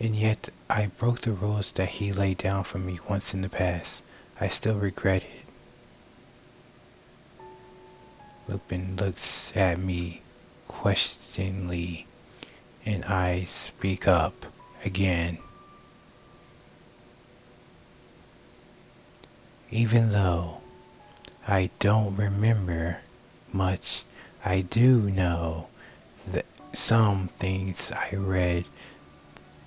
And yet I broke the rules that he laid down for me once in the past. I still regret it. Lupin looks at me questioningly, and I speak up again. Even though I don't remember much, I do know that some things I read,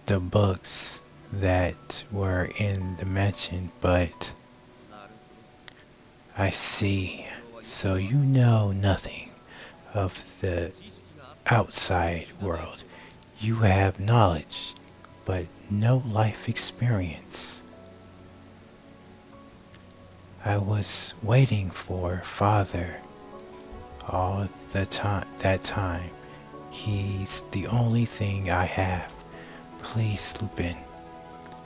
the books that were in the mansion, but I see. So you know nothing of the outside world. You have knowledge, but no life experience. I was waiting for Father all that time. He's the only thing I have. Please, Lupin,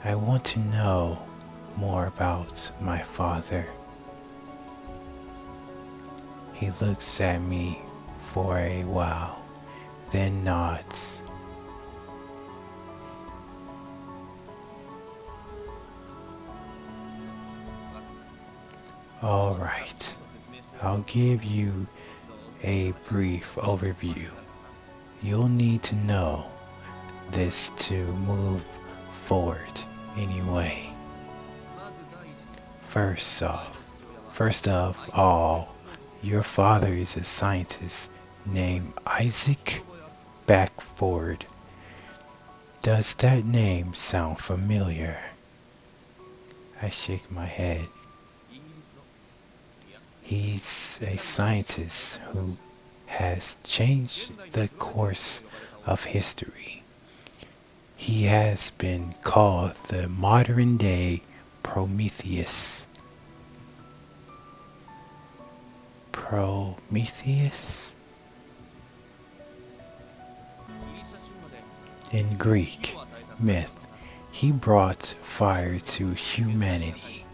I want to know more about my father. He looks at me for a while, then nods. All right, I'll give you a brief overview. You'll need to know this to move forward anyway. First of all, your father is a scientist named Isaac Backford. Does that name sound familiar? I shake my head. He's a scientist who has changed the course of history. He has been called the modern-day Prometheus. Prometheus? In Greek myth, he brought fire to humanity.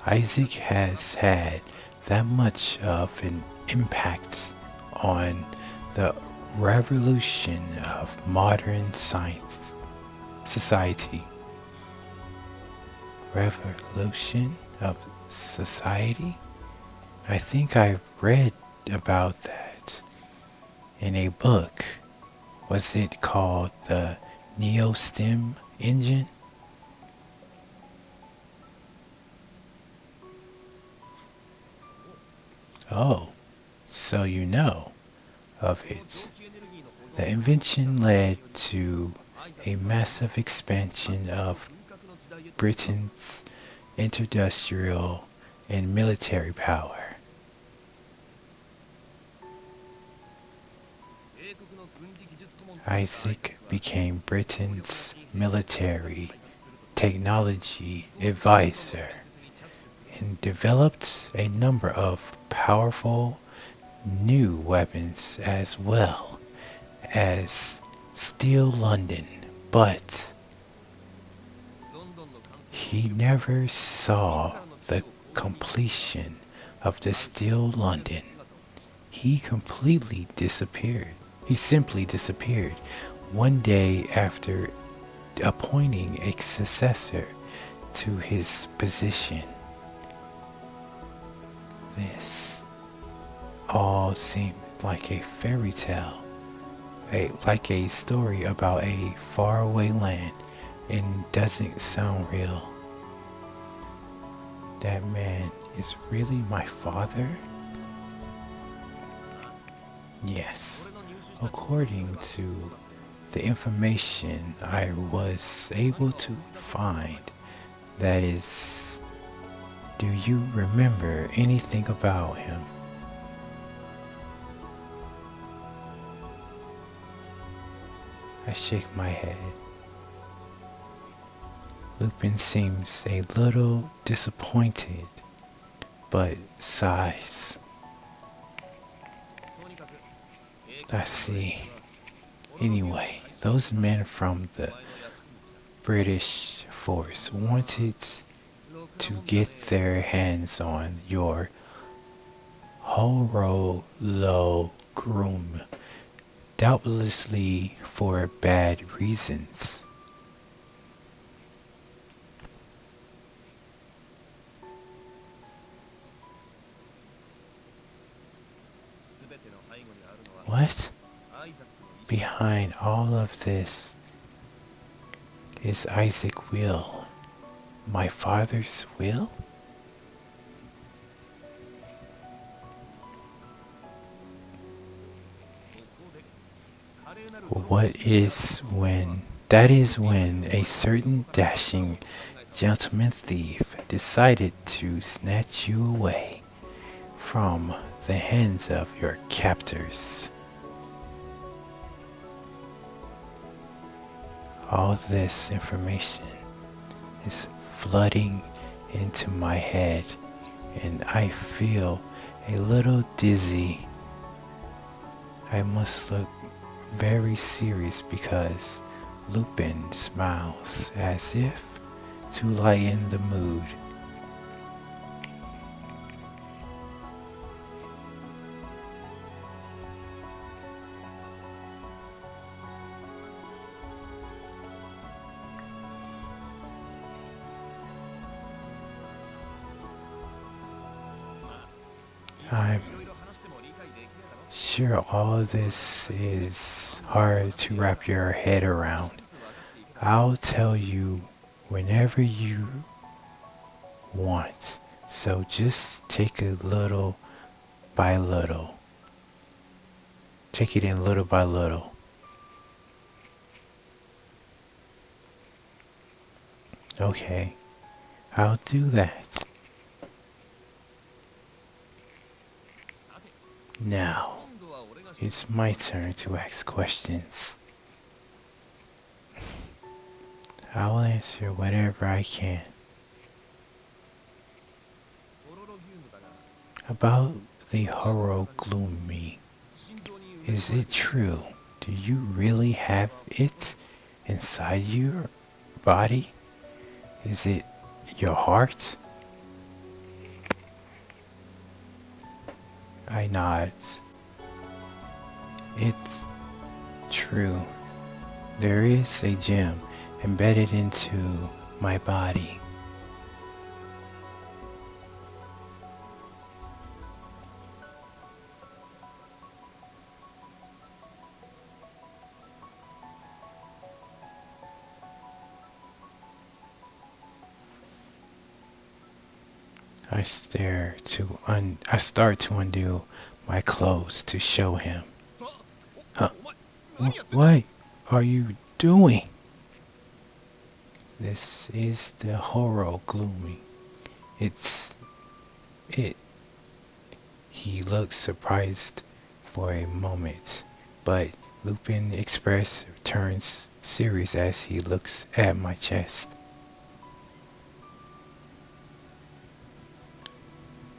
Isaac has had that much of an impact on the revolution of modern science society. Revolution of society? I think I read about that in a book. Was it called the Neostem engine? Oh, so you know of it. The invention led to a massive expansion of Britain's industrial and military power. Isaac became Britain's military technology advisor and developed a number of powerful new weapons as well as Steel London, but he never saw the completion of the Steel London. He completely disappeared. He simply disappeared one day after appointing a successor to his position. This all seemed like a fairy tale, like a story about a faraway land, and doesn't sound real. That man is really my father? Yes. According to the information I was able to find, that is, do you remember anything about him? I shake my head. Lupin seems a little disappointed. but sighs. I see. Anyway, those men from the British force wanted to get their hands on your Horologroom, doubtlessly for bad reasons. What? Behind all of this is Isaac's will. My father's will? That is when a certain dashing gentleman thief decided to snatch you away from the hands of your captors. All this information is flooding into my head, and I feel a little dizzy. I must look very serious because Lupin smiles as if to lighten the mood. I'm sure all this is hard to wrap your head around. I'll tell you whenever you want, so just take it little by little. Take it in little by little. Okay, I'll do that. Now, it's my turn to ask questions. I'll answer whatever I can. About the Horologroom, is it true? Do you really have it inside your body? Is it your heart? I nod. It's true. There is a gem embedded into my body. I start to undo my clothes to show him. Huh? What are you doing? This is the Horologroom. It. He looks surprised for a moment, but Lupin express turns serious as he looks at my chest.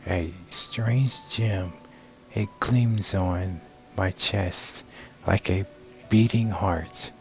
A strange gem, it gleams on my chest like a beating heart.